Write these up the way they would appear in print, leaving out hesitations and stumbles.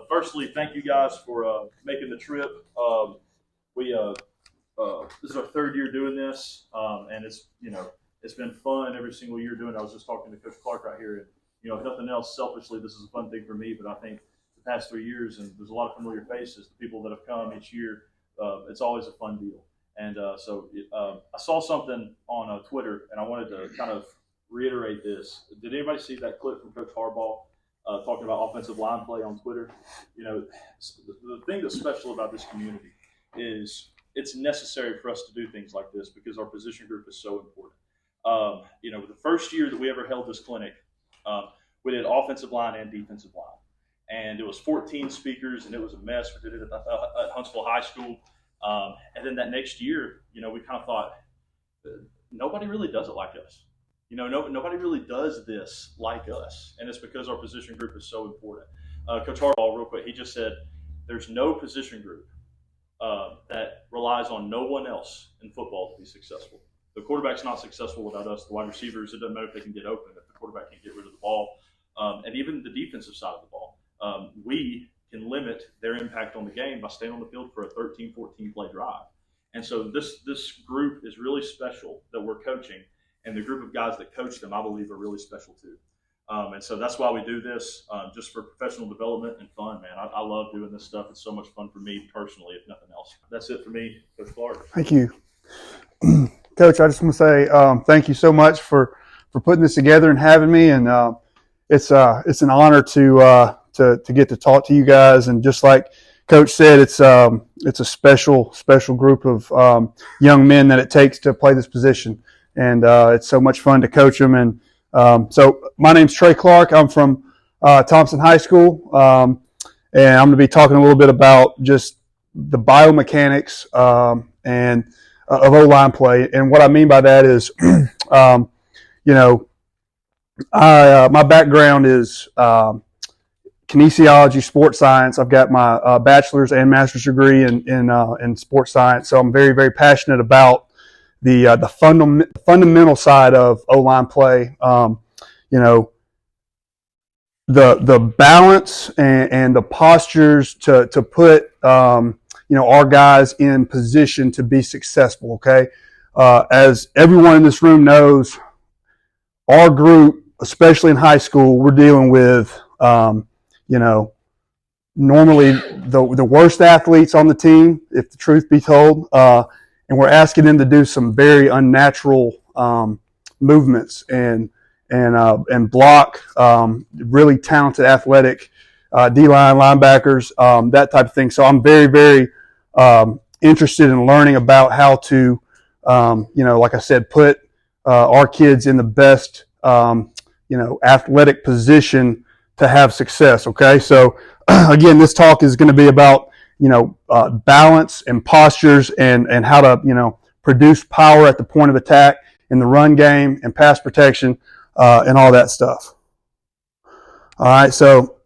Firstly, thank you guys for making the trip. This is our third year doing this, and it's been fun every single year doing it. I was just talking to Coach Clark right here, and if nothing else, selfishly, this is a fun thing for me. But I think the past 3 years, and there's a lot of familiar faces, the people that have come each year. It's always a fun deal. And I saw something on Twitter, and I wanted to kind of reiterate this. Did anybody see that clip from Coach Harbaugh talking about offensive line play on Twitter? The thing that's special about this community is it's necessary for us to do things like this because our position group is so important. The first year that we ever held this clinic, we did offensive line and defensive line. And it was 14 speakers, and it was a mess. We did it at Huntsville High School. And then that next year, we kind of thought, nobody really does it like us. Nobody really does this like us. And it's because our position group is so important. Coach Harbaugh, real quick, he just said, there's no position group that relies on no one else in football to be successful. The quarterback's not successful without us. The wide receivers, it doesn't matter if they can get open, if the quarterback can't get rid of the ball. And even the defensive side of the ball. We can limit their impact on the game by staying on the field for a 13, 14 play drive. And so this group is really special that we're coaching, and the group of guys that coach them, I believe, are really special too. And so that's why we do this, just for professional development and fun, man. I love doing this stuff. It's so much fun for me personally, if nothing else. That's it for me, Coach Clark. Thank you. Coach, I just want to say thank you so much for putting this together and having me. And it's an honor to get to talk to you guys. And just like Coach said, it's a special group of young men that it takes to play this position. And it's so much fun to coach them. And so my name's Trey Clark. I'm from Thompson High School. And I'm going to be talking a little bit about just the biomechanics and of O-line play. And what I mean by that is, my background is kinesiology, sports science. I've got my bachelor's and master's degree in sports science. So I'm very, very passionate about the fundamental side of O-line play. The balance and the postures to put our guys in position to be successful. Okay, as everyone in this room knows, our group, especially in high school, we're dealing with normally the worst athletes on the team, if the truth be told, and we're asking them to do some very unnatural movements and block really talented, athletic D-line linebackers, that type of thing. So I'm very, very interested in learning about how to, like I said, put our kids in the best, athletic position to have success. Okay, so again, this talk is going to be about balance and postures and how to produce power at the point of attack in the run game and pass protection and all that stuff. All right, so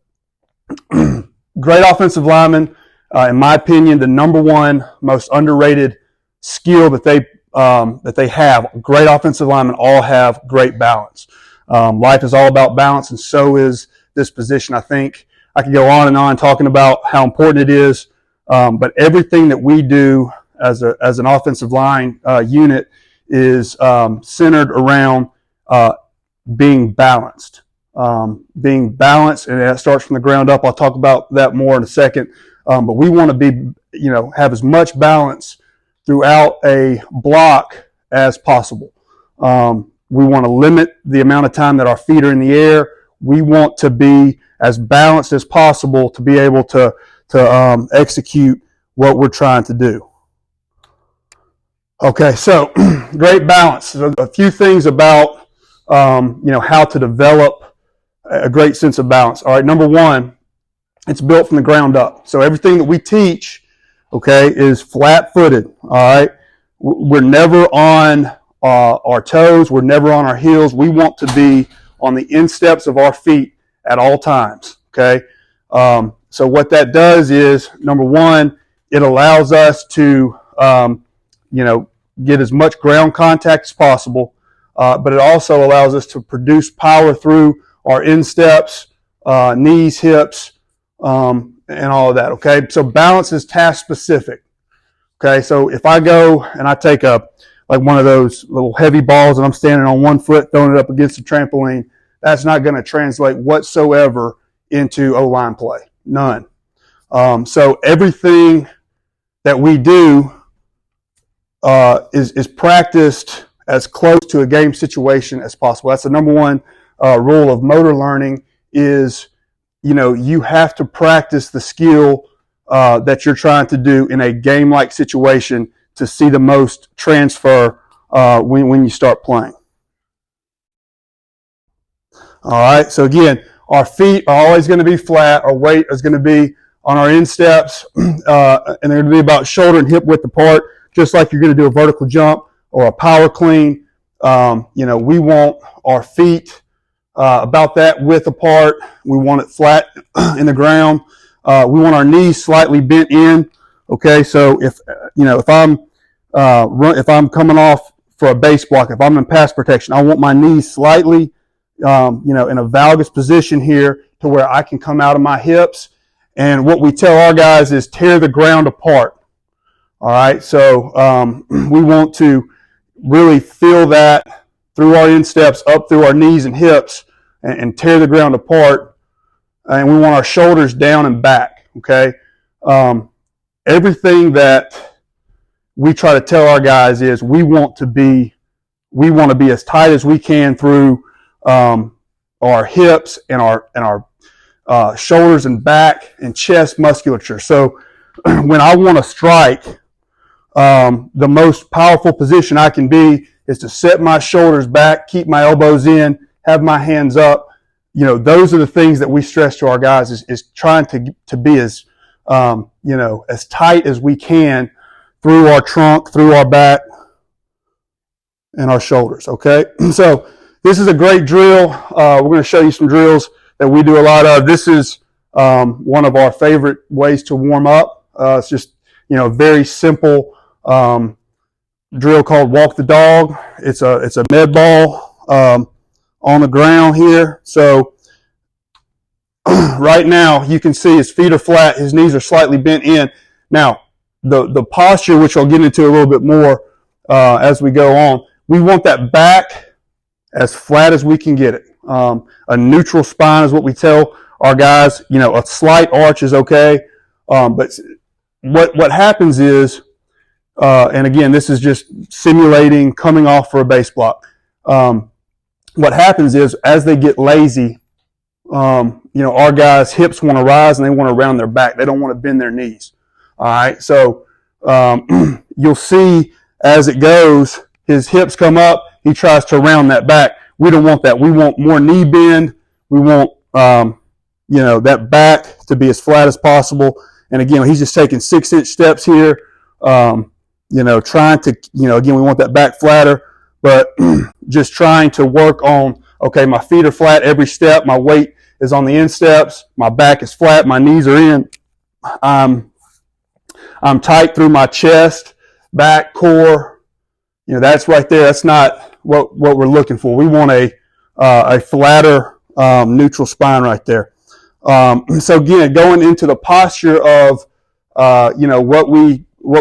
great offensive linemen, in my opinion, the number one most underrated skill that they have. Great offensive linemen all have great balance. Life is all about balance, and so is this position. I think I could go on and on talking about how important it is, but everything that we do as an offensive line unit is centered around being balanced. Being balanced, and that starts from the ground up. I'll talk about that more in a second. But we want to be, have as much balance throughout a block as possible. We want to limit the amount of time that our feet are in the air. We want to be as balanced as possible to be able to execute what we're trying to do. Okay, so great balance. A few things about how to develop a great sense of balance. All right, number one, it's built from the ground up. So everything that we teach, okay, is flat-footed. All right, we're never on our toes. We're never on our heels. We want to be on the insteps of our feet at all times. Okay, so what that does is, number one, it allows us to get as much ground contact as possible, but it also allows us to produce power through our insteps, knees, hips, and all of that. Okay, so balance is task specific. Okay, so if I go and I take like one of those little heavy balls and I'm standing on one foot throwing it up against the trampoline, that's not going to translate whatsoever into O-line play. None. So everything that we do is practiced as close to a game situation as possible. That's the number one rule of motor learning is, you have to practice the skill that you're trying to do in a game-like situation to see the most transfer when you start playing. All right, so again, our feet are always going to be flat. Our weight is going to be on our insteps, and they're going to be about shoulder and hip width apart, just like you're going to do a vertical jump or a power clean. We want our feet about that width apart. We want it flat in the ground. We want our knees slightly bent in. Okay, so if I'm coming off for a base block, if I'm in pass protection, I want my knees slightly, in a valgus position here to where I can come out of my hips. And what we tell our guys is tear the ground apart. All right, so we want to really feel that through our insteps, up through our knees and hips, and tear the ground apart. And we want our shoulders down and back. Okay, everything that we try to tell our guys is we want to be as tight as we can through our hips and our shoulders and back and chest musculature. So when I want to strike, the most powerful position I can be is to set my shoulders back, keep my elbows in, have my hands up. Those are the things that we stress to our guys is trying to be as, as tight as we can through our trunk, through our back, and our shoulders. Okay. So this is a great drill. We're going to show you some drills that we do a lot of. This is one of our favorite ways to warm up. It's just, a very simple drill called walk the dog. It's a med ball on the ground here. So right now you can see his feet are flat, his knees are slightly bent in. Now the posture, which I'll get into a little bit more as we go on, we want that back as flat as we can get it. A neutral spine is what we tell our guys. A slight arch is okay, but what happens is, and again, this is just simulating coming off for a base block. What happens is, as they get lazy, our guys' hips want to rise and they want to round their back. They don't want to bend their knees. All right, so you'll see as it goes, his hips come up. He tries to round that back. We don't want that. We want more knee bend. We want, that back to be as flat as possible. And again, he's just taking 6-inch steps here, trying to, again, we want that back flatter, but just trying to work on, okay, my feet are flat every step. My weight is on the insteps. My back is flat. My knees are in. I'm tight through my chest, back, core. That's right there. That's not what we're looking for. We want a flatter, neutral spine right there. So again, going into the posture of, what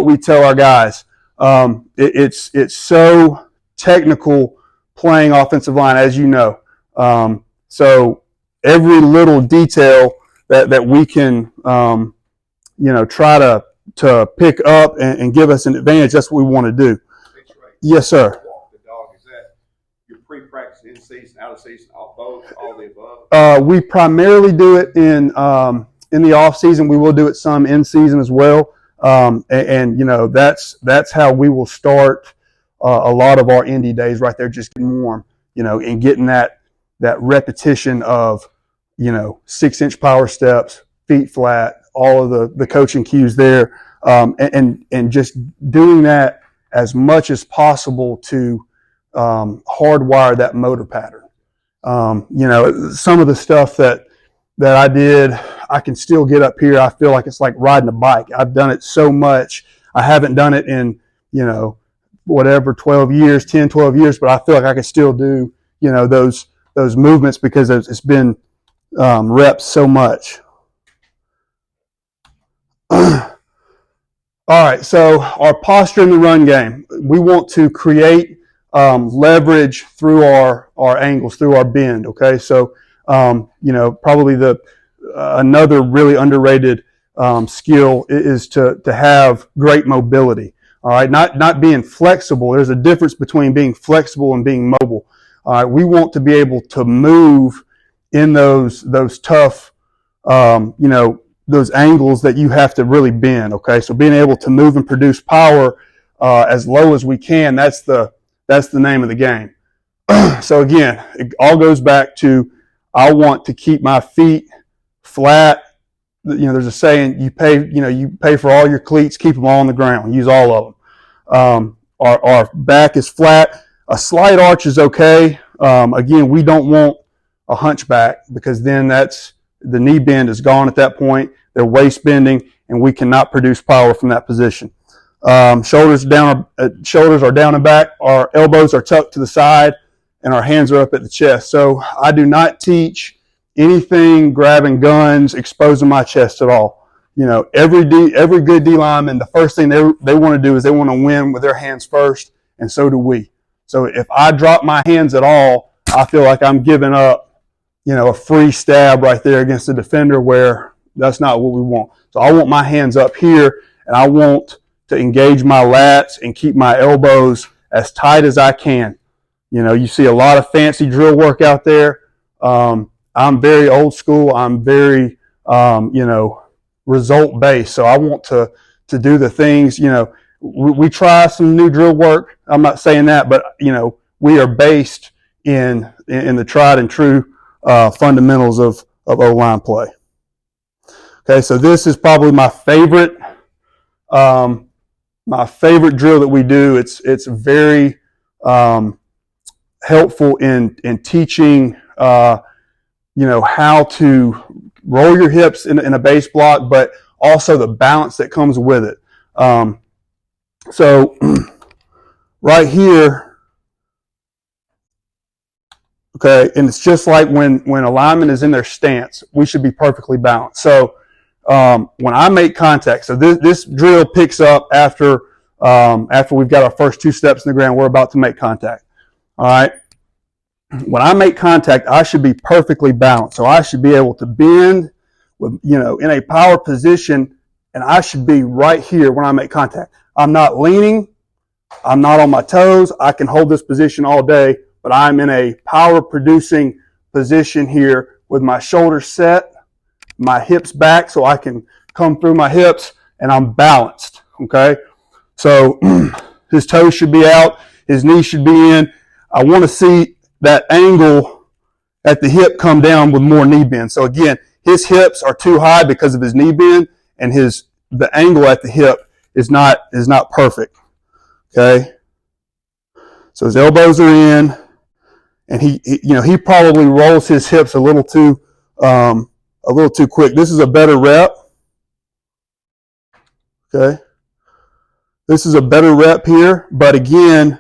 we tell our guys. It's so technical playing offensive line, as you know. So every little detail that we can, try to pick up and give us an advantage, that's what we want to do. Yes, sir. Walk the dog, is that your pre-practice, in season, out of season, both, all the above? We primarily do it in the off season. We will do it some in season as well. That's how we will start a lot of our indie days right there, just getting warm, and getting that repetition of, 6-inch power steps, feet flat, all of the coaching cues there, and just doing that as much as possible to hardwire that motor pattern. Some of the stuff that I did, I can still get up here. I feel like it's like riding a bike. I've done it so much. I haven't done it in, 12 years, but I feel like I can still do, those movements because it's been reps so much. All right, so our posture in the run game, we want to create leverage through our angles, through our bend. Okay, so probably another really underrated skill is to have great mobility. All right, not being flexible. There's a difference between being flexible and being mobile. All right, we want to be able to move in those tough, those angles that you have to really bend. Okay, so being able to move and produce power as low as we can, that's the name of the game. So again, it all goes back to I want to keep my feet flat. There's a saying, you pay for all your cleats, keep them all on the ground, use all of them. Our back is flat. A slight arch is okay. Again, we don't want a hunchback because then the knee bend is gone at that point. They're waist bending, and we cannot produce power from that position. Shoulders are down and back. Our elbows are tucked to the side, and our hands are up at the chest. So I do not teach anything grabbing guns, exposing my chest at all. Every good D lineman, the first thing they want to do is they want to win with their hands first, and so do we. So if I drop my hands at all, I feel like I'm giving up, a free stab right there against the defender, where that's not what we want. So I want my hands up here, and I want to engage my lats and keep my elbows as tight as I can. You see a lot of fancy drill work out there. I'm very old school. I'm very, result based. So I want to do the things, we try some new drill work. I'm not saying that, but, we are based in the tried and true fundamentals of O-line play. Okay, so this is probably my favorite drill that we do. It's very helpful in teaching how to roll your hips in a base block, but also the balance that comes with it. So right here, okay, and it's just like when a lineman is in their stance, we should be perfectly balanced. So when I make contact, so this drill picks up after we've got our first two steps in the ground, we're about to make contact. All right. When I make contact, I should be perfectly balanced. So I should be able to bend with, in a power position, and I should be right here when I make contact. I'm not leaning. I'm not on my toes. I can hold this position all day, but I'm in a power producing position here with my shoulders set, my hips back so I can come through my hips, and I'm balanced. Okay. So his toes should be out. His knees should be in. I want to see that angle at the hip come down with more knee bend. So again, his hips are too high because of his knee bend, and the angle at the hip is not perfect. Okay. So his elbows are in, and he probably rolls his hips a little too quick. This is a better rep. Okay. This is a better rep here, but again,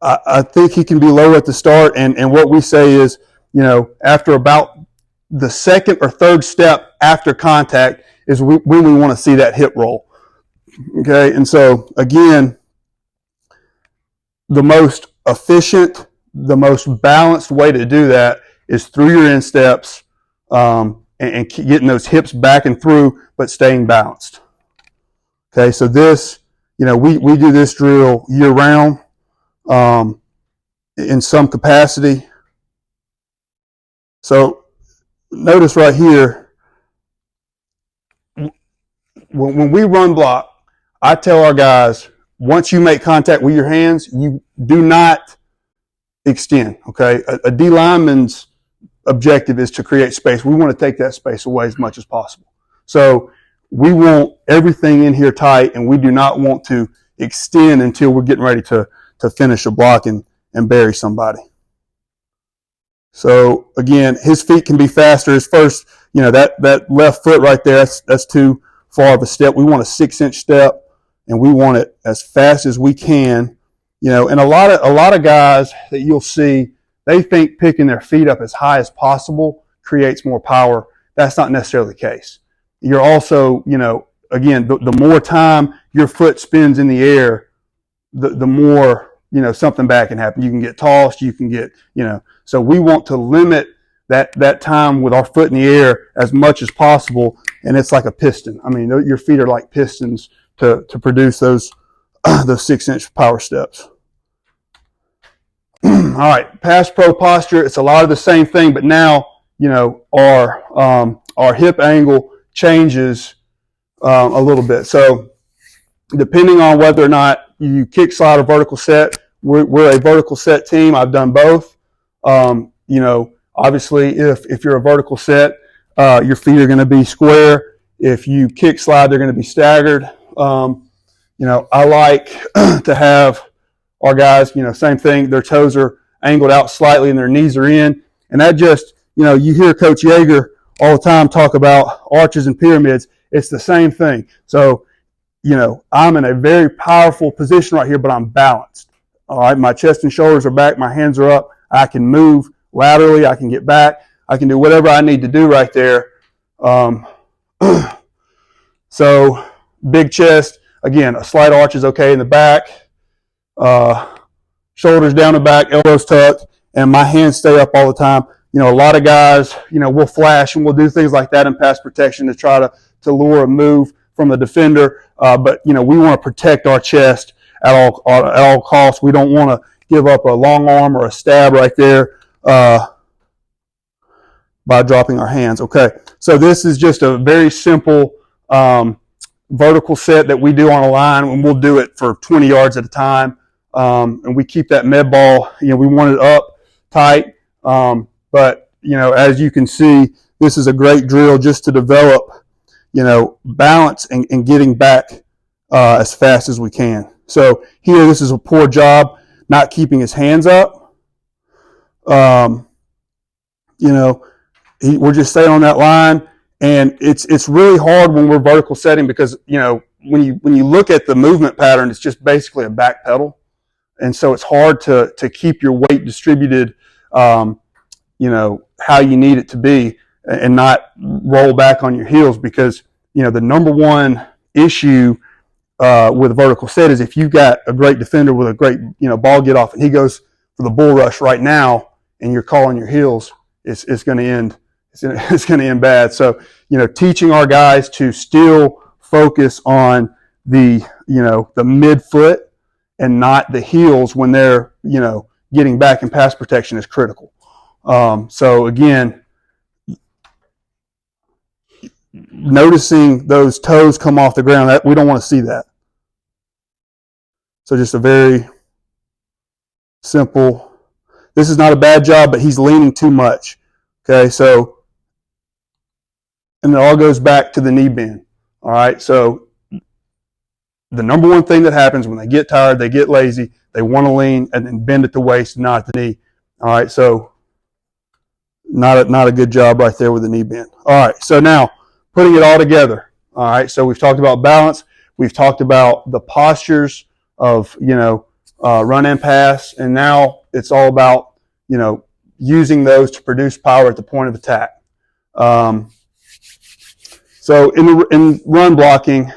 I think he can be low at the start, and what we say is, after about the second or third step after contact is when we want to see that hip roll. Okay, and so again, the most efficient, the most balanced way to do that is through your insteps and getting those hips back and through, but staying balanced. Okay, so this, we do this drill year round. In some capacity. So notice right here, when we run block, I tell our guys, once you make contact with your hands, you do not extend. Okay, a D lineman's objective is to create space. We want to take that space away as much as possible. So we want everything in here tight, and we do not want to extend until we're getting ready to finish a block and bury somebody. So again, his feet can be faster. His first, that left foot right there, that's too far of a step. We want a 6-inch step, and we want it as fast as we can. And a lot of guys that you'll see, they think picking their feet up as high as possible creates more power. That's not necessarily the case. you're also, again, the more time your foot spins in the air, the more, something bad can happen. You can get tossed, you can get, so we want to limit that time with our foot in the air as much as possible. And it's like a piston. I mean, your feet are like pistons to produce those 6-inch power steps. All right, pass pro posture. It's a lot of the same thing, but now, our hip angle changes a little bit. So depending on whether or not you kick slide or vertical set, we're a vertical set team. I've done both. Obviously if you're a vertical set, your feet are going to be square. If you kick slide, they're going to be staggered. I like to have our guys, same thing. Their toes are angled out slightly and their knees are in. And that just, you hear Coach Yeager all the time talk about arches and pyramids. It's the same thing. So, I'm in a very powerful position right here, but I'm balanced. All right. My chest and shoulders are back. My hands are up. I can move laterally. I can get back. I can do whatever I need to do right there. So big chest, again, a slight arch is okay in the back. Shoulders down the back, elbows tucked, and my hands stay up all the time. A lot of guys, we'll flash and we'll do things like that in pass protection to try to lure a move from the defender. But we want to protect our chest at all costs. We don't want to give up a long arm or a stab right there by dropping our hands. Okay, so this is just a very simple vertical set that we do on a line, and we'll do it for 20 yards at a time. And we keep that med ball, we want it up tight. But, as you can see, this is a great drill just to develop, balance and getting back as fast as we can. So here, this is a poor job not keeping his hands up. We're just staying on that line. And it's really hard when we're vertical setting because, when you look at the movement pattern, it's just basically a back pedal. And so it's hard to keep your weight distributed, how you need it to be and not roll back on your heels because, the number one issue with a vertical set is if you've got a great defender with a great, ball get off and he goes for the bull rush right now and you're calling your heels, it's going to end. It's going to end bad. So, teaching our guys to still focus on the midfoot and not the heels when they're, getting back in pass protection is critical. So again, noticing those toes come off the ground, we don't want to see that. So just a very simple, this is not a bad job, but he's leaning too much. Okay, so, and it all goes back to the knee bend. All right, so the number one thing that happens when they get tired, they get lazy, they want to lean and then bend at the waist, not at the knee. All right, so not a good job right there with the knee bend. All right, so now putting it all together. All right, so we've talked about balance. We've talked about the postures of, run and pass, and now it's all about, using those to produce power at the point of attack. So in run blocking,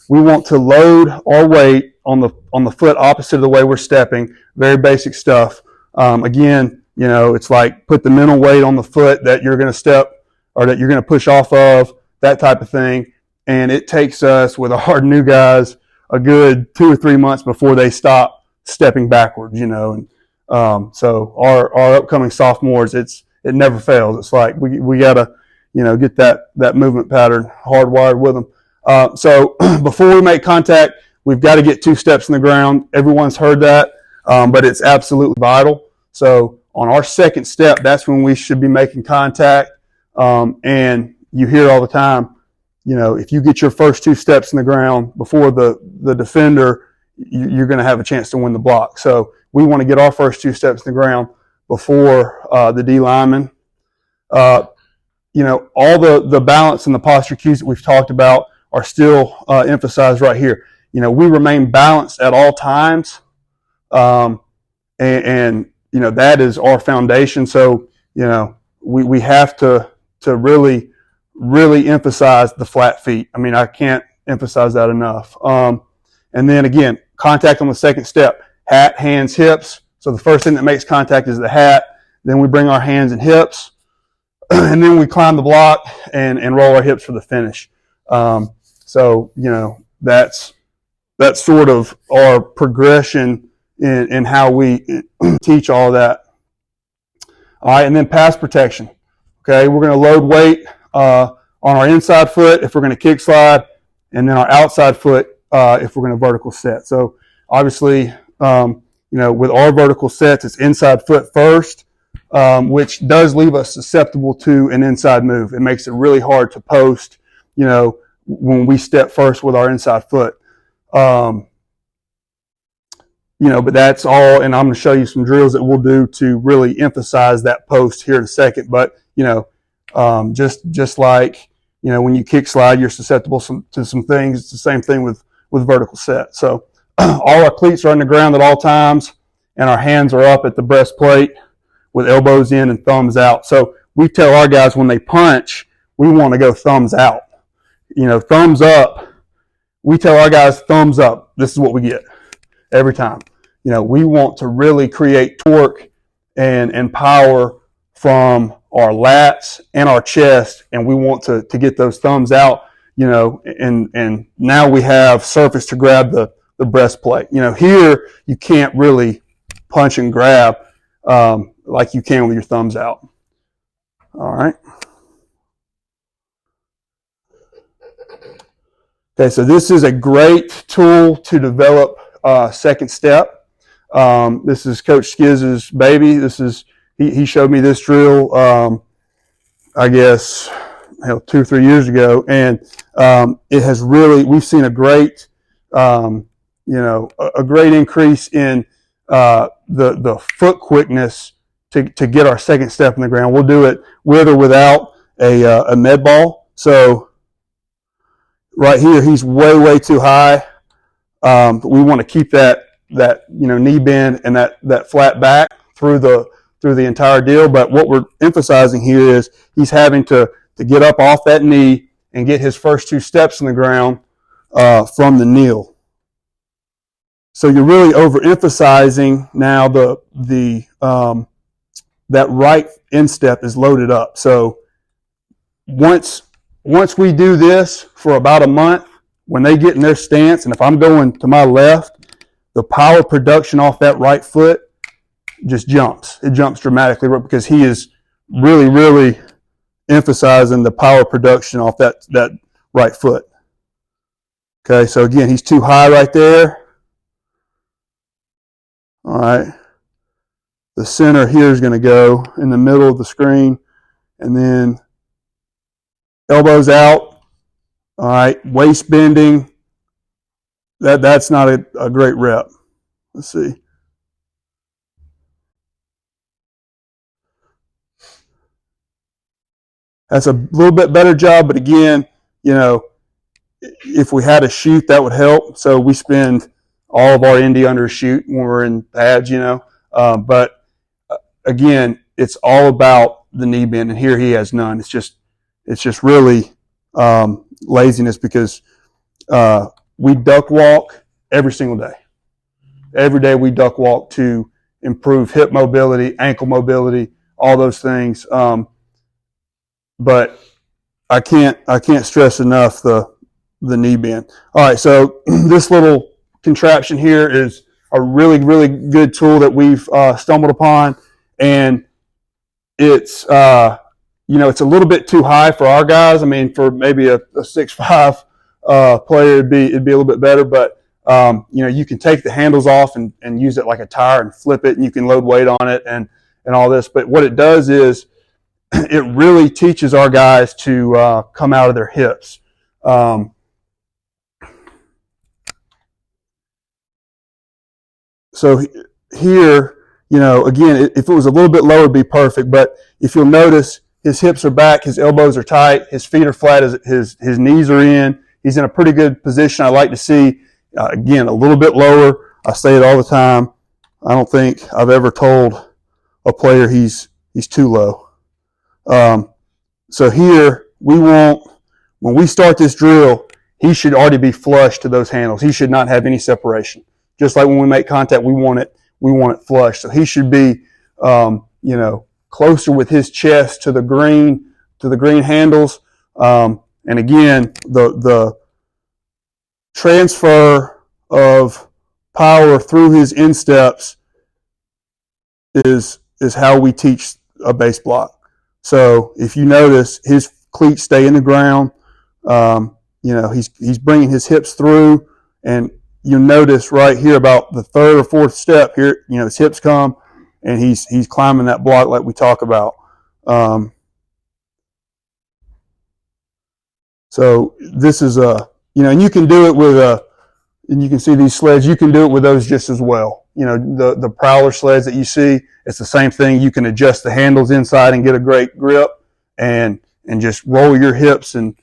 we want to load our weight on the foot opposite of the way we're stepping. Very basic stuff. Again, it's like put the mental weight on the foot that you're going to step or that you're going to push off of, that type of thing. And it takes us with our new guys a good 2 or 3 months before they stop stepping backwards, And so our upcoming sophomores, it never fails. It's like we got to, get that movement pattern hardwired with them. So before we make contact, we've got to get 2 steps in the ground. Everyone's heard that, but it's absolutely vital. So on our second step, that's when we should be making contact. And you hear all the time, if you get your first 2 steps in the ground before the defender, you're going to have a chance to win the block. So we want to get our first 2 steps in the ground before the D lineman. All the balance and the posture cues that we've talked about are still emphasized right here. We remain balanced at all times, and that is our foundation. So we have to really really emphasize the flat feet. I mean, I can't emphasize that enough. And then again, contact on the second step, hat, hands, hips. So the first thing that makes contact is the hat. Then we bring our hands and hips, and then we climb the block and roll our hips for the finish. So, that's sort of our progression in how we teach all that. All right, and then pass protection. Okay, we're going to load weight on our inside foot if we're going to kick slide, and then our outside foot if we're going to vertical set. So obviously, with our vertical sets, it's inside foot first, which does leave us susceptible to an inside move. It makes it really hard to post, when we step first with our inside foot. But that's all, and I'm going to show you some drills that we'll do to really emphasize that post here in a second. But, just like, when you kick slide, you're susceptible to some things. It's the same thing with vertical set. So all our cleats are on the ground at all times, and our hands are up at the breastplate with elbows in and thumbs out. So we tell our guys when they punch, we want to go thumbs out. Thumbs up. We tell our guys thumbs up. This is what we get every time. We want to really create torque and power from our lats and our chest, and we want to get those thumbs out, and now we have surface to grab the breastplate. Here you can't really punch and grab like you can with your thumbs out. All right. Okay, so this is a great tool to develop second step. This is Coach Skiz's baby. He showed me this drill, I guess, 2 or 3 years ago, and it has really, we've seen a great, a great increase in the foot quickness to get our second step in the ground. We'll do it with or without a med ball. So right here, he's way too high. But we want to keep that knee bend and that flat back through the entire deal. But what we're emphasizing here is he's having to get up off that knee and get his first 2 steps in the ground from the kneel. So you're really overemphasizing now that right instep is loaded up. So once we do this for about a month, when they get in their stance, and if I'm going to my left, the power production off that right foot just jumps. It jumps dramatically because he is really emphasizing the power production off that right foot. Okay, so again, he's too high right there. All right. The center here is going to go in the middle of the screen, and then elbows out. All right, waist bending. That's not a great rep. Let's see. That's a little bit better job, but again, if we had a chute, that would help. So we spend all of our indie under a chute when we're in pads, But again, it's all about the knee bend, and here he has none. It's just really laziness because we duck walk every single day. Every day we duck walk to improve hip mobility, ankle mobility, all those things. But I can't stress enough the knee bend. All right, so this little contraption here is a really good tool that we've stumbled upon, and it's it's a little bit too high for our guys. I mean, for maybe a 6'5" player, it'd be a little bit better. But you can take the handles off and use it like a tire and flip it, and you can load weight on it and all this. But what it does is it really teaches our guys to come out of their hips. So here, again, if it was a little bit lower, it'd be perfect. But if you'll notice, his hips are back, his elbows are tight, his feet are flat, his knees are in. He's in a pretty good position. I like to see, again, a little bit lower. I say it all the time. I don't think I've ever told a player he's too low. So here when we start this drill, he should already be flush to those handles. He should not have any separation. Just like when we make contact, we want it flush. So he should be, closer with his chest to the green handles. And again, the transfer of power through his insteps is how we teach a base block. So if you notice, his cleats stay in the ground. He's bringing his hips through, and you'll notice right here about the third or fourth step here, his hips come, and he's climbing that block like we talk about. So this is and you can do it with and you can see these sleds. You can do it with those just as well. The Prowler sleds that you see, it's the same thing. You can adjust the handles inside and get a great grip, and just roll your hips and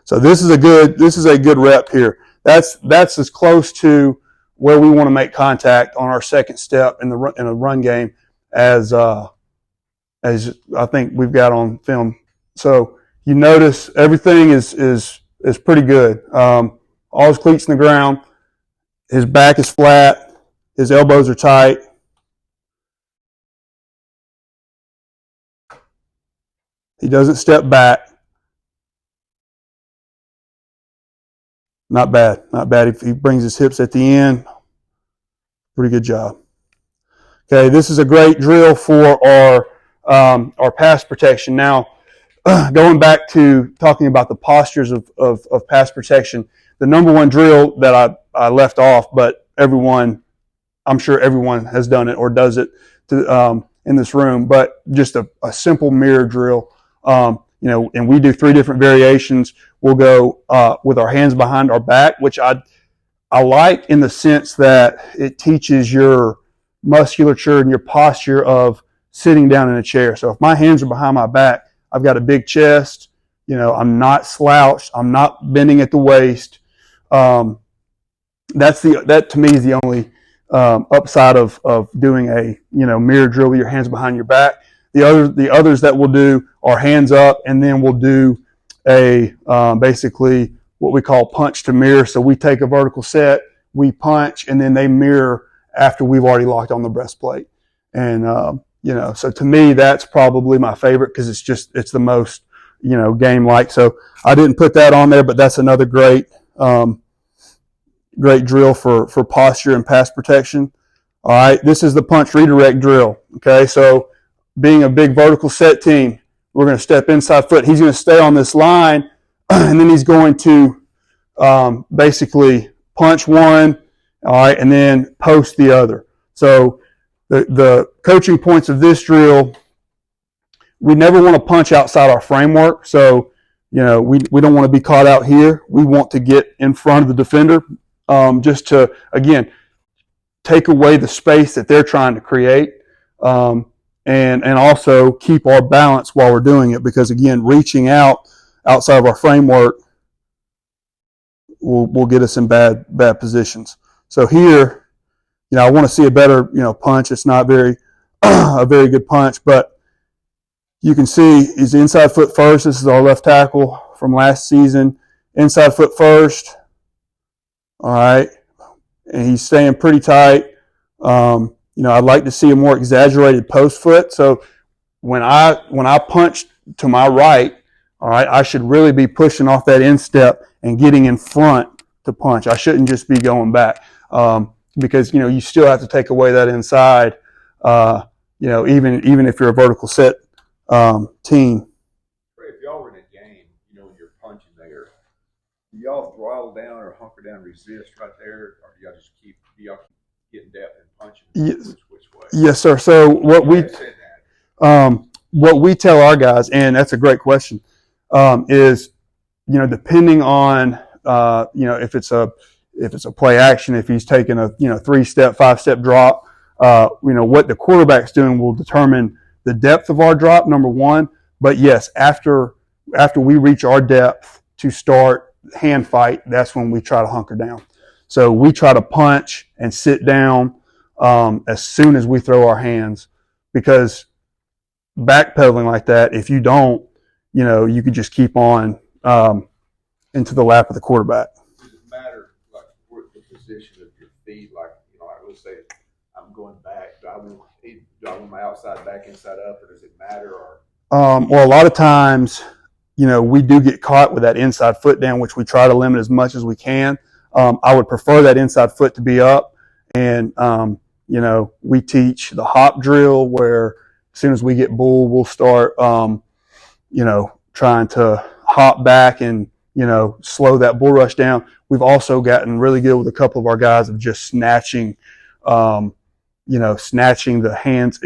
So this is a good rep here. That's as close to where we want to make contact on our second step in a run game as I think we've got on film. So you notice everything is pretty good. All his cleats in the ground, his back is flat, his elbows are tight. He doesn't step back. Not bad. If he brings his hips at the end, pretty good job. Okay, this is a great drill for our pass protection. Now, going back to talking about the postures of pass protection, the number one drill that I left off, but I'm sure everyone has done it or does it in this room, but just a simple mirror drill. And we do 3 different variations. We'll go with our hands behind our back, which I like in the sense that it teaches your musculature and your posture of sitting down in a chair. So if my hands are behind my back, I've got a big chest. I'm not slouched. I'm not bending at the waist. That to me is the only upside of doing a mirror drill with your hands behind your back. The others that we'll do are hands up, and then we'll do a basically what we call punch to mirror. So we take a vertical set, we punch, and then they mirror after we've already locked on the breastplate. And so to me, that's probably my favorite because it's the most game like. So I didn't put that on there, but that's another great drill for posture and pass protection. All right, this is the punch redirect drill. Okay, so being a big vertical set team, we're going to step inside foot. He's going to stay on this line, and then he's going to basically punch one, all right, and then post the other. So the coaching points of this drill, we never want to punch outside our framework. So, we don't want to be caught out here. We want to get in front of the defender just to, again, take away the space that they're trying to create. And also keep our balance while we're doing it, because again, reaching outside of our framework will get us in bad positions. So here, I want to see a better punch. It's not a very good punch, but you can see he's inside foot first. This is our left tackle from last season. Inside foot first. All right, and he's staying pretty tight. I'd like to see a more exaggerated post foot. So when I punch to my right, all right, I should really be pushing off that instep and getting in front to punch. I shouldn't just be going back because you still have to take away that inside. Even if you're a vertical set team. Trey, if y'all were in a game, when you're punching there, do y'all throttle down or hunker down, resist right there, or do y'all just keep getting depth and punching? Yes. Which way? Yes, sir. So what we tell our guys, and that's a great question, is depending on if it's a play action, if he's taking a 3-step, 5-step drop, what the quarterback's doing will determine the depth of our drop, number one. But yes, after we reach our depth to start hand fight, that's when we try to hunker down. So we try to punch and sit down as soon as we throw our hands, because backpedaling like that. If you don't, you could just keep on into the lap of the quarterback. Does it matter, like, the position of your feet? Like, I will say, I'm going back. Do I want my outside back, inside up, or does it matter? Or Well, a lot of times, we do get caught with that inside foot down, which we try to limit as much as we can. I would prefer that inside foot to be up. And, we teach the hop drill where as soon as we get bull, we'll start, trying to hop back and, slow that bull rush down. We've also gotten really good with a couple of our guys of just snatching, snatching the hands.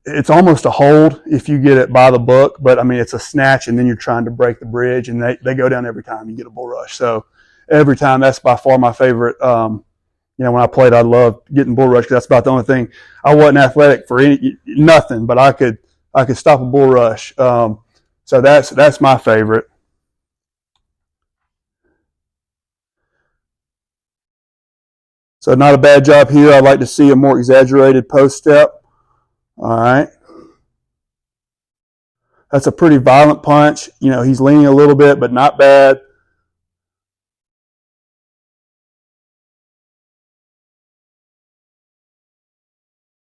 It's almost a hold if you get it by the book, but I mean, it's a snatch and then you're trying to break the bridge, and they go down every time you get a bull rush. So every time, that's by far my favorite. When I played, I loved getting bull rush because that's about the only thing. I wasn't athletic for nothing, but I could stop a bull rush. So that's my favorite. So not a bad job here. I'd like to see a more exaggerated post step. All right. That's a pretty violent punch. He's leaning a little bit, but not bad.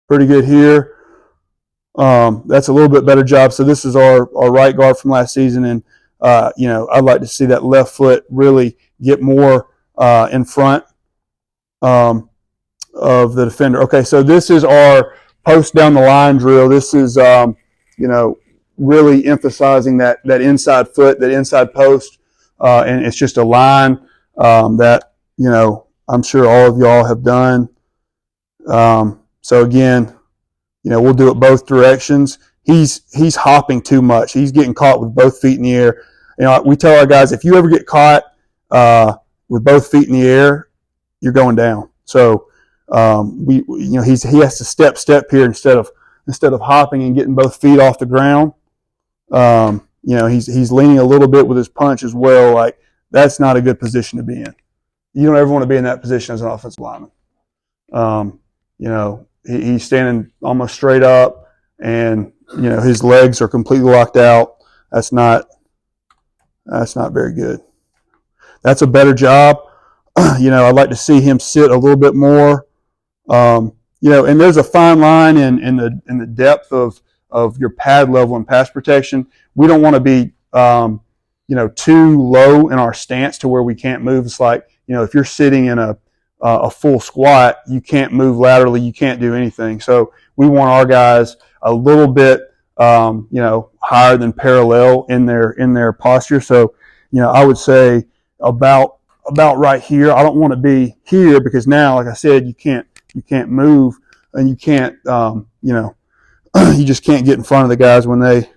Pretty good here. That's a little bit better job. So this is our right guard from last season. And, I'd like to see that left foot really get more in front of the defender. Okay, so this is our post down the line drill. This is, really emphasizing that inside foot, that inside post. And it's just a line that, I'm sure all of y'all have done. So again, we'll do it both directions. He's hopping too much. He's getting caught with both feet in the air. We tell our guys, if you ever get caught with both feet in the air, you're going down. So he has to step here instead of hopping and getting both feet off the ground. He's leaning a little bit with his punch as well. Like, that's not a good position to be in. You don't ever want to be in that position as an offensive lineman. He's standing almost straight up, and his legs are completely locked out. That's not very good. That's a better job. I'd like to see him sit a little bit more. And there's a fine line in the depth of your pad level and pass protection. We don't want to be too low in our stance to where we can't move. It's like, if you're sitting in a full squat, you can't move laterally, you can't do anything. So we want our guys a little bit, higher than parallel in their posture. So, I would say about right here. I don't want to be here because now, like I said, you can't move, and you can't, you just can't get in front of the guys when that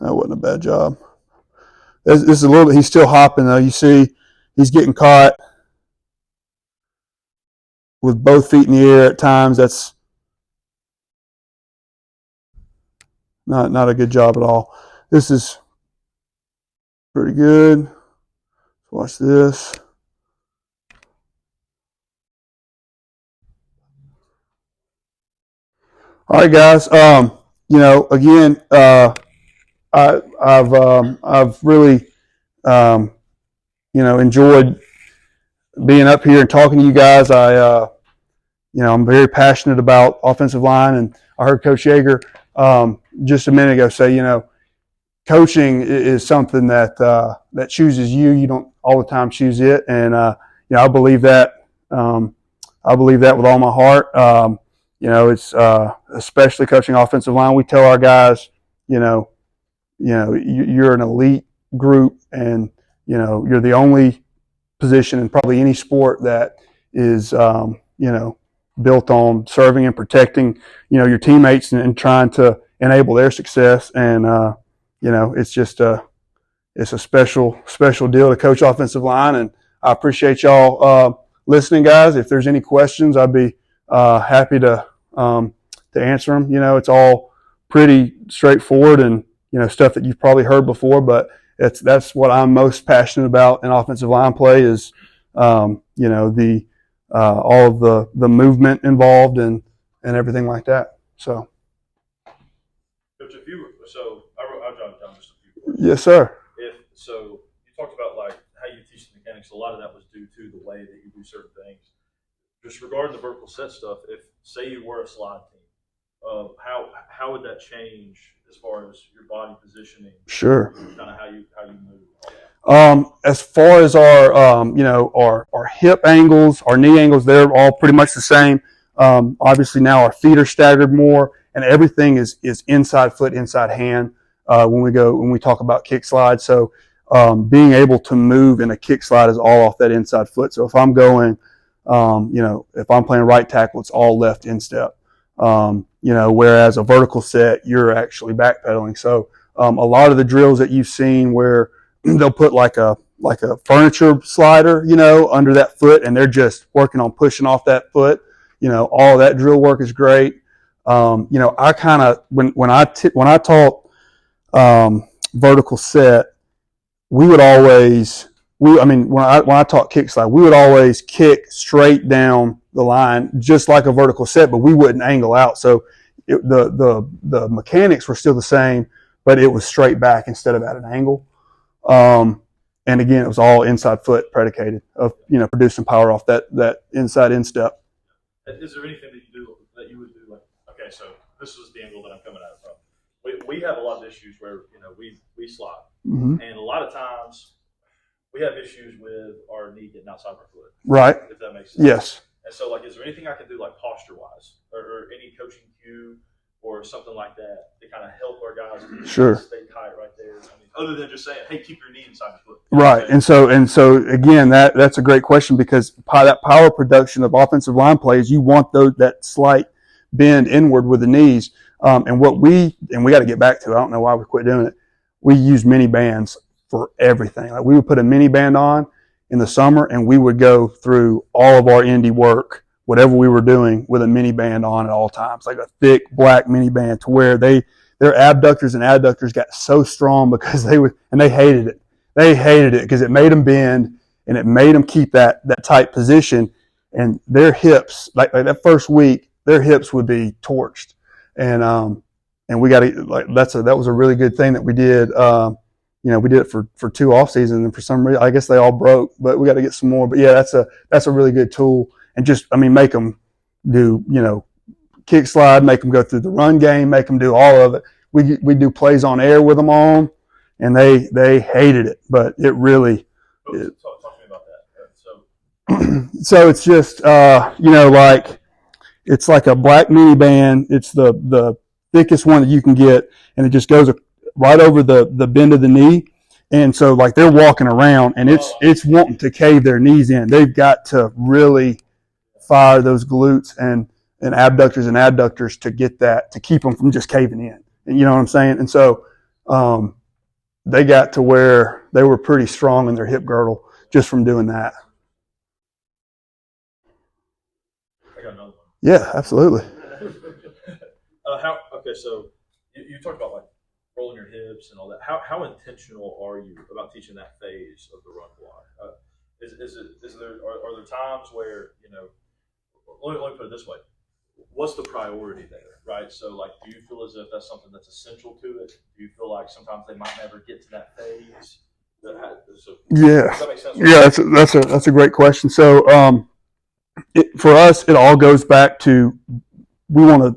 wasn't a bad job. This is a little bit, he's still hopping though. You see, he's getting caught with both feet in the air at times. That's not a good job at all. This is pretty good. Watch this. All right, guys. Again, I've really enjoyed being up here and talking to you guys. I'm very passionate about offensive line, and I heard Coach Yeager just a minute ago say, coaching is something that chooses you. You don't all the time choose it, and I believe that. I believe that with all my heart. It's especially coaching offensive line. We tell our guys, you're an elite group, and you're the only position in probably any sport that is built on serving and protecting your teammates and trying to enable their success. And it's just it's a special deal to coach offensive line, and I appreciate y'all listening, guys. If there's any questions, I'd be happy to answer them. It's all pretty straightforward and stuff that you've probably heard before, but that's what I'm most passionate about in offensive line play is all of the movement involved and and everything like that. So, Coach, I'll jot down just a few questions. yes, sir. So you talked about like how you teach the mechanics. A lot of that was due to the way that you do certain things. Just regarding the vertical set stuff, if say you were a slide team, how would that change as far as your body positioning? Sure. Kind of how you move. All that. As far as our our hip angles, our knee angles, they're all pretty much the same. Obviously now our feet are staggered more, and everything is inside foot, inside hand when we talk about kick slide. So being able to move in a kick slide is all off that inside foot. So if I'm going, if I'm playing right tackle, it's all left instep. Whereas a vertical set, you're actually backpedaling. So a lot of the drills that you've seen where they'll put like a furniture slider, under that foot, and they're just working on pushing off that foot. All that drill work is great. I kind of when I taught vertical set, when I taught kick slide, we would always kick straight down the line, just like a vertical set, but we wouldn't angle out. So the mechanics were still the same, but it was straight back instead of at an angle. And again, it was all inside foot predicated of, producing power off that inside instep. Is there anything that you would do like, okay, so this is the angle that I'm coming at it from. We have a lot of issues where, we slide. Mm-hmm. And a lot of times we have issues with our knee getting outside our foot. Right. If that makes sense. Yes. And so, like, is there anything I can do, like, posture-wise, or any coaching cue or something like that to kind of help our guys Sure. stay tight right there? Other than just saying, hey, keep your knee inside your foot. Right. And so again, that's a great question, because that power production of offensive line plays, you want that slight bend inward with the knees. And we got to get back to, I don't know why we quit doing it. We use mini bands for everything. Like, we would put a mini band on in the summer, and we would go through all of our indie work, whatever we were doing, with a mini band on at all times, like a thick black mini band, to where their abductors and adductors got so strong because they hated it. They hated it because it made them bend, and it made them keep that tight position, and their hips, like that first week, their hips would be torched. And we got to, that was a really good thing that we did. We did it for 2 off seasons, and for some reason, I guess they all broke, but we got to get some more. But yeah, that's a really good tool. And just, make them do, kick slide, make them go through the run game, make them do all of it. We do plays on air with them on, and they hated it, but it really. Talk to me about that. So it's just, it's like a black mini band. It's the thickest one that you can get, and it just goes right over the bend of the knee. And so, like, they're walking around, and it's wanting to cave their knees in. They've got to really fire those glutes and abductors and adductors to get that, to keep them from just caving in. And you know what I'm saying? And so they got to where they were pretty strong in their hip girdle just from doing that. I got another one. Yeah, absolutely. So you talked about, like, rolling your hips and all that. How intentional are you about teaching that phase of the run block? Are there times where, let me put it this way. What's the priority there, right? So, like, do you feel as if that's something that's essential to it? Do you feel like sometimes they might never get to that phase? Yeah. Does that make sense? Yeah, that's a great question. So for us, it all goes back to, we want to,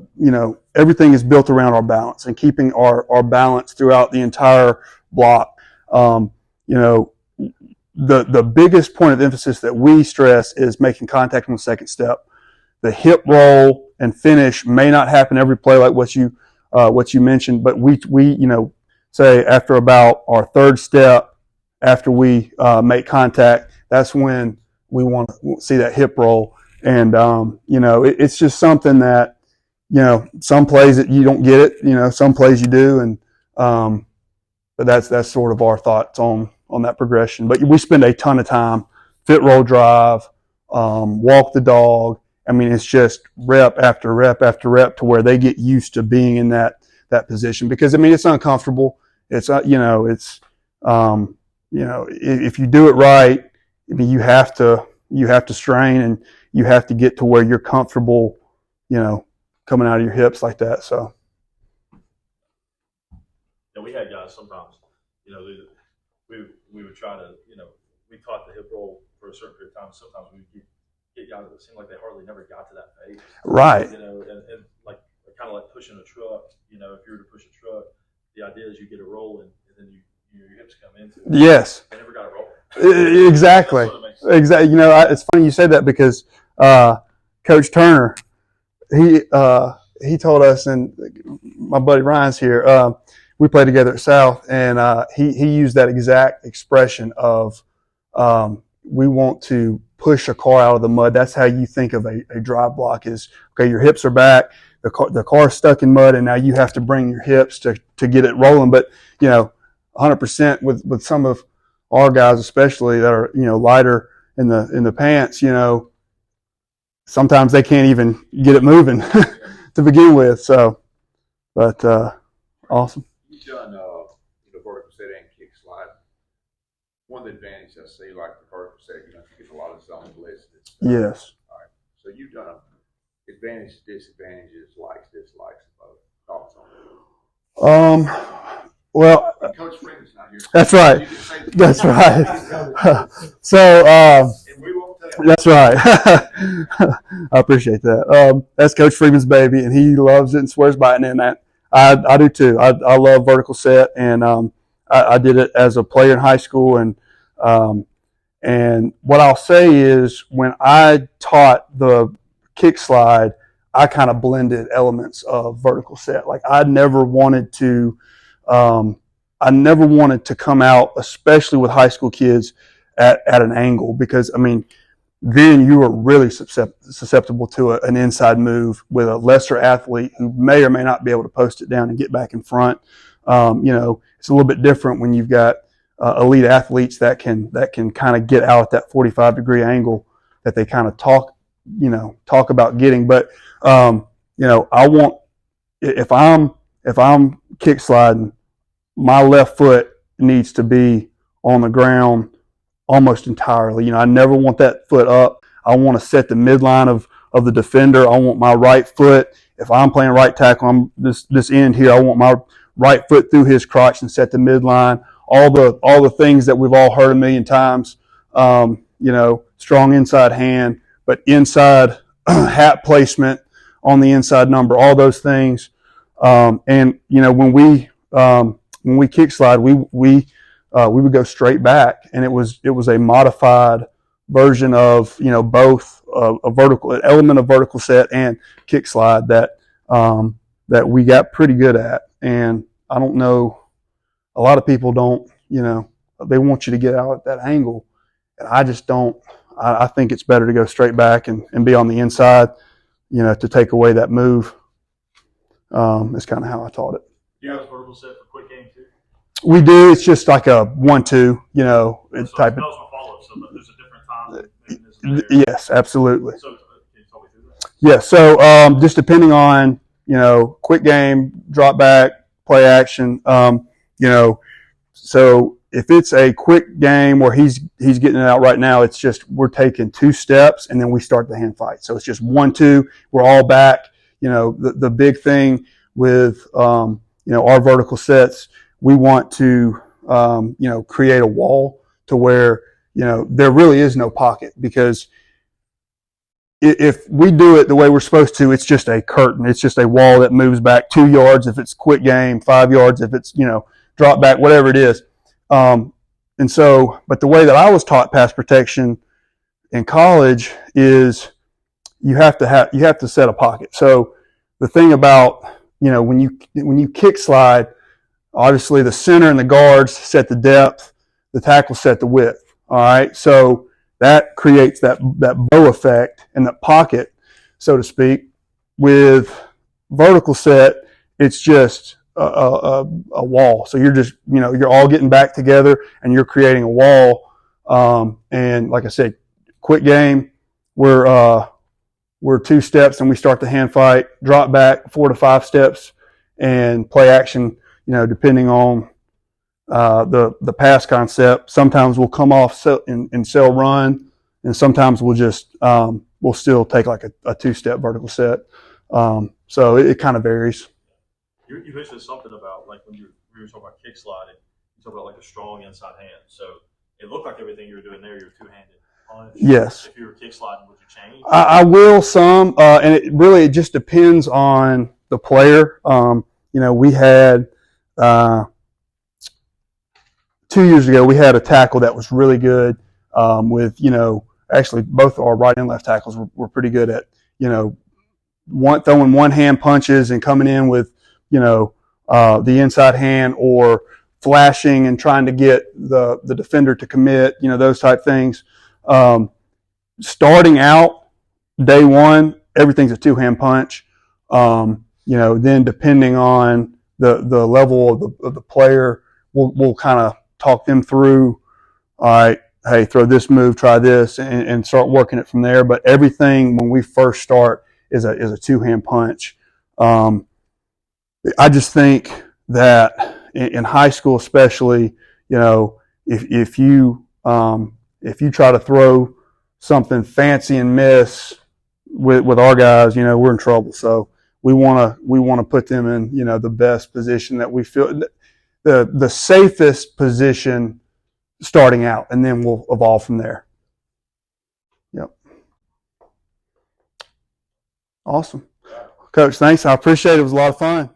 everything is built around our balance and keeping our balance throughout the entire block. The biggest point of emphasis that we stress is making contact on the second step. The hip roll and finish may not happen every play, like what you mentioned, but we say after about our third step, after we make contact, that's when we want to see that hip roll. And it's just something that, some plays that you don't get it, some plays you do, and but that's sort of our thoughts on that progression. But we spend a ton of time, fit roll drive, walk the dog. It's just rep after rep after rep to where they get used to being in that position, because it's uncomfortable. It's if you do it right, you have to strain, and you have to get to where you're comfortable coming out of your hips like that. So. Yeah, we had guys sometimes, we would try to, we taught the hip roll for a certain period of time. Sometimes we would get guys that seemed like they hardly never got to that phase. Right. And like kind of like pushing a truck. If you were to push a truck, the idea is you get it rolling and then your hips come into it. Yes. They never got it rolling. Exactly. Exactly. It's funny you say that because Coach Turner, he told us, and my buddy Ryan's here. We played together at South, and he used that exact expression of we want to push a car out of the mud. That's how you think of a drive block is, okay, your hips are back, the car's stuck in mud, and now you have to bring your hips to get it rolling. But, 100% with some of our guys, especially that are, lighter in the pants, sometimes they can't even get it moving to begin with. So, but awesome. You've done vertical set and kick slide. One of the advantages I see, like the vertical set, you get a lot of zone blitzes. Yes. All right. So you've done advantages, disadvantages, likes, dislikes, thoughts on it. Well, and Coach Freeman's not here. That's right. That's right. So, and we won't tell. That's right. I appreciate that. That's Coach Freeman's baby, and he loves it and swears by it. And that I do too. I love vertical set, and I did it as a player in high school. And what I'll say is, when I taught the kick slide, I kind of blended elements of vertical set. Like I never wanted to come out, especially with high school kids, at an angle, because then you are really susceptible to an inside move with a lesser athlete who may or may not be able to post it down and get back in front. It's a little bit different when you've got elite athletes that can kind of get out at that 45-degree angle that they kind of talk about getting. But I want, if I'm kick sliding, my left foot needs to be on the ground almost entirely. I never want that foot up. I want to set the midline of the defender. I want my right foot. If I'm playing right tackle, I'm this end here. I want my right foot through his crotch and set the midline. All the things that we've all heard a million times. Strong inside hand, but inside hat placement on the inside number. All those things. When we kick slide, we would go straight back, and it was a modified version of both an element of vertical set and kick slide that we got pretty good at. And I don't know, a lot of people don't, they want you to get out at that angle, and I just don't. I think it's better to go straight back and be on the inside, to take away that move. Is kind of how I taught it. You have a vertical set for quick game too? We do. It's just like a 1-2, it's type of. Follow-up, so there's a different time mechanism there. Yes, absolutely. So, can you talk me through that? Yeah. So, just depending on, quick game, drop back, play action, so if it's a quick game where he's getting it out right now, it's just, we're taking 2 steps and then we start the hand fight. So it's just 1-2, we're all back. The big thing with, our vertical sets, we want to, create a wall to where, there really is no pocket, because if we do it the way we're supposed to, it's just a curtain. It's just a wall that moves back 2 yards if it's quick game, 5 yards if it's, drop back, whatever it is. But the way that I was taught pass protection in college is you have to set a pocket. So the thing about, when you kick slide, obviously the center and the guards set the depth, the tackle set the width. All right. So that creates that bow effect and the pocket, so to speak. With vertical set, it's just a wall. So you're just, you're all getting back together and you're creating a wall. And like I said, quick game, we're 2 steps and we start the hand fight, drop back 4 to 5 steps, and play action, depending on the pass concept. Sometimes we'll come off and sell run, and sometimes we'll just we'll still take like a 2-step vertical set. So it kind of varies. You mentioned something about like when we were talking about kick sliding, you talked about like a strong inside hand. So it looked like everything you were doing there, you were two-handed punch. Yes. If you were kick sliding, would you change? I will some, and it just depends on the player. We had 2 years ago we had a tackle that was really good with actually both our right and left tackles were pretty good at throwing one-hand punches and coming in with the inside hand or flashing and trying to get the defender to commit, those type things. Starting out day one, everything's a two-hand punch. Then depending on the level of the player, we'll kind of talk them through. All right, hey, throw this move, try this, and start working it from there. But everything when we first start is a two-hand punch. I just think that in high school, especially, if you try to throw something fancy and miss with our guys, we're in trouble. So we want to put them in the best position that we feel, the safest position starting out, and then we'll evolve from there. Yep. Awesome. Coach, thanks. I appreciate it. It was a lot of fun.